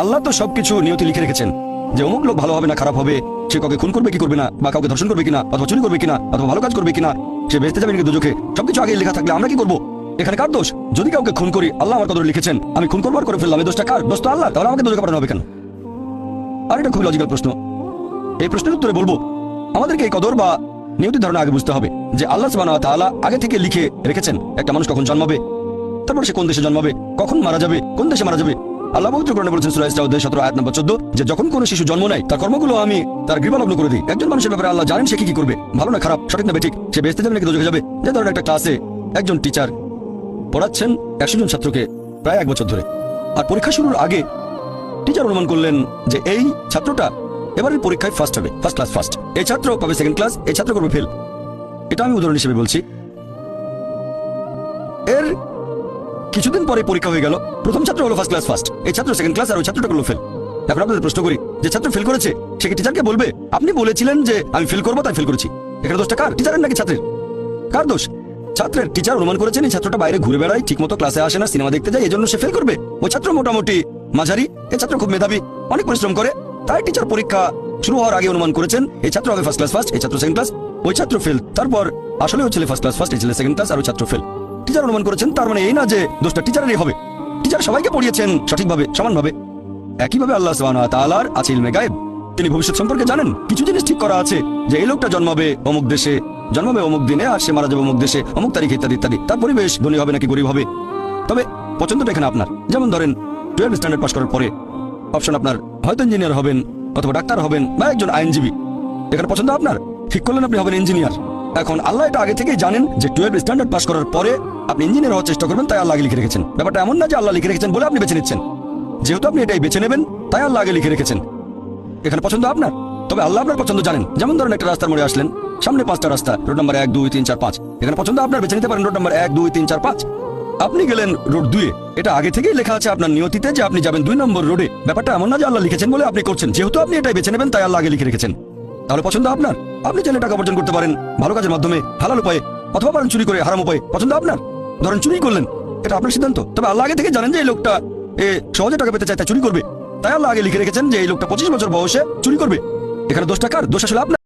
আল্লাহ তো সবকিছু নিয়তি লিখে রেখেছেন যে অমুক লোক ভালো হবে না খারাপ হবে, সে কাউকে খুন করবে কি করবে না, বা কাউকে ধর্ষণ করবে কিনা, অথবা চুরি করবে কিনা, অথবা ভালো কাজ করবে কিনা, সে বেহেশতে যাবে নাকি দোজখে, সবকিছু আগে লেখা থাকলে আমরা কি করবো? এখানে কার দোষ? যদি কাউকে খুন করি, আল্লাহ আমার কদরে লিখেছেন, আমি খুন করবার করে ফেললাম, এই দোষটা কার? দোষ তো আল্লাহ, তাহলে আমাকে দোজখে পাঠানো হবে কেন? আর এটা খুবই লজিক্যাল প্রশ্ন। এই প্রশ্নের উত্তরে বলবো, আমাদেরকে এই কদর বা নিয়তি ধারণা আগে বুঝতে হবে যে আল্লাহ সুবহানাহু ওয়া তাআলা আগে থেকে লিখে রেখেছেন একটা মানুষ কখন জন্মাবে, তারপর সে কোন দেশে জন্মাবে, কখন মারা যাবে, কোন দেশে মারা যাবে। আল্লাহ পবিত্র কোরআনে বলেছেন সূরা ইসরা 17 আয়াত নম্বর 14 যে যখন কোনো শিশু জন্ম নেয় তার কর্মগুলো আমি তার গৃহলগ্ন করে দিই। একজন মানুষের ব্যাপারে আল্লাহ জানেন সে কি করবে, ভালো না খারাপ, সঠিক না বেঠিক, সে বেহেশতে যাবে নাকি দোজখে যাবে। যে ধরেন একটা ক্লাসে একজন টিচার পড়াচ্ছেন 100 জন ছাত্রকে প্রায় 1 বছর ধরে, আর পরীক্ষা শুরুর আগে টিচার অনুমান করলেন যে এই ছাত্রটা এবারের পরীক্ষায় ফার্স্ট হবে, ফার্স্ট ক্লাস ফার্স্ট, এই ছাত্র পাবে সেকেন্ড ক্লাস, এই ছাত্র করবে ফেল। এটা আমি উদাহরণ হিসেবে বলছি। এর কিছুদিন পরে পরীক্ষা হয়ে গেল, প্রথম ছাত্র হলো ফার্স্ট ক্লাস ফার্স্ট, এই ছাত্র সেকেন্ড ক্লাস, আর ওই ছাত্রটা করলো ফেল। এখন আপনাদের প্রশ্ন করি, যে ছাত্র ফেল করেছে সে কি টিচারকে বলবে আপনি বলেছিলেন যে আমি ফেল করবো তাই ফেল করেছি? এখানে দোষটা কার? টিচারের নাকি ছাত্রের? কার দোষ? ছাত্রের। টিচার অনুমান করেছেন এই ছাত্রটা বাইরে ঘুরে বেড়ায়, ঠিক মতো ক্লাসে আসে না, সিনেমা দেখতে যায়, এই জন্য সে ফেল করবে। ওই ছাত্র মোটামুটি মাঝারি, এই ছাত্র খুব মেধাবী, অনেক পরিশ্রম করে, তাই টিচার পরীক্ষা শুরু হওয়ার আগে অনুমান করেছেন এই ছাত্র হবে ফার্স্ট ক্লাস ফার্স্ট, এই ছাত্র সেকেন্ড ক্লাস, ওই ছাত্র ফেল। তারপর আসলে ওই ছেলে ফার্স্ট ক্লাস ফার্স্ট, এই ছেলে সেকেন্ড ক্লাস, আর ওই ছাত্র ফেল। টিচার অনুমান করেছেন, তার মানে এই না যে দোষটা টিচারেরই হবে। টিচার সবাইকে পড়িয়েছেন সঠিকভাবে, সমানভাবে। একইভাবে আল্লাহ সুবহানাহু ওয়া তাআলার আছে ইলমে গায়েব, তিনি ভবিষ্যৎ সম্পর্কে জানেন। কিছু জিনিস ঠিক করা আছে যে এই লোকটা জন্মাবে অমুক দেশে, জন্মাবে অমুক দিনে, আর সে মারা যাবে অমুক দেশে অমুক তারিখে, ইত্যাদি ইত্যাদি। তার পরিবেশ ধনী হবে নাকি গরিব হবে, তবে পছন্দটা এখানে আপনার। যেমন ধরেন 12 স্ট্যান্ডার্ড পাস করার পরে অপশন আপনার হয়তো ইঞ্জিনিয়ার হবেন, অথবা ডাক্তার হবেন, বা একজন আইনজীবী। এখানে পছন্দ আপনার, ঠিক করলেন আপনি হবেন ইঞ্জিনিয়ার। এখন আল্লাহ এটা আগে থেকেই জানেন যে 12 স্ট্যান্ডার্ড পাস করার পরে আপনি ইঞ্জিনিয়ার হওয়ার চেষ্টা করবেন, তাই আল্লাহ আগে লিখে রেখেছেন। ব্যাপারটা এমন না যে আল্লাহ লিখে রেখেছেন বলে আপনি বেছে নিচ্ছেন, যেহেতু আপনি এটাই বেছে নেবেন তাই আল্লাহ আগে লিখে রেখেছেন। এখানে পছন্দ আপনার, তবে আল্লাহ আপনার পছন্দ জানেন। যেমন ধরেন একটা রাস্তার মোড়ে আসলেন, সামনে 5টা রাস্তা, রোড নাম্বার 1 2 3 4 5, এখানে পছন্দ আপনার, বেছে নিতে পারেন রোড নাম্বার 1 2 3 4 5। আপনি গেলেন রোড 2-এ, এটা আগে থেকেই লেখা আছে আপনার নিয়তিতে যে আপনি যাবেন 2 নম্বর রোডে। ব্যাপারটা এমন না যে আল্লাহ লিখেছেন বলে আপনি করছেন, যেহেতু আপনি এটাই বেছে নেবেন তাই আল্লাহ আগে লিখে রেখেছেন। তাহলে পছন্দ আপনার। আপনি চাইলে টাকা উপার্জন করতে পারেন ভালো কাজের মাধ্যমে, হালাল উপায়ে, অথবা পারেন চুরি করে, হারাম উপায়ে, পছন্দ আপনার। ধরেন চুরি করলেন, এটা আপনার সিদ্ধান্ত, তবে আল্লাহ আগে থেকে জানেন যে এই লোকটা সহজে টাকা পেতে চায় তাই চুরি করবে, তাই আল্লাহ আগে লিখে রেখেছেন যে এই লোকটা 25 বছর বয়সে চুরি করবে। এখানে দোষটা কার? দোষ আসলে আপনার।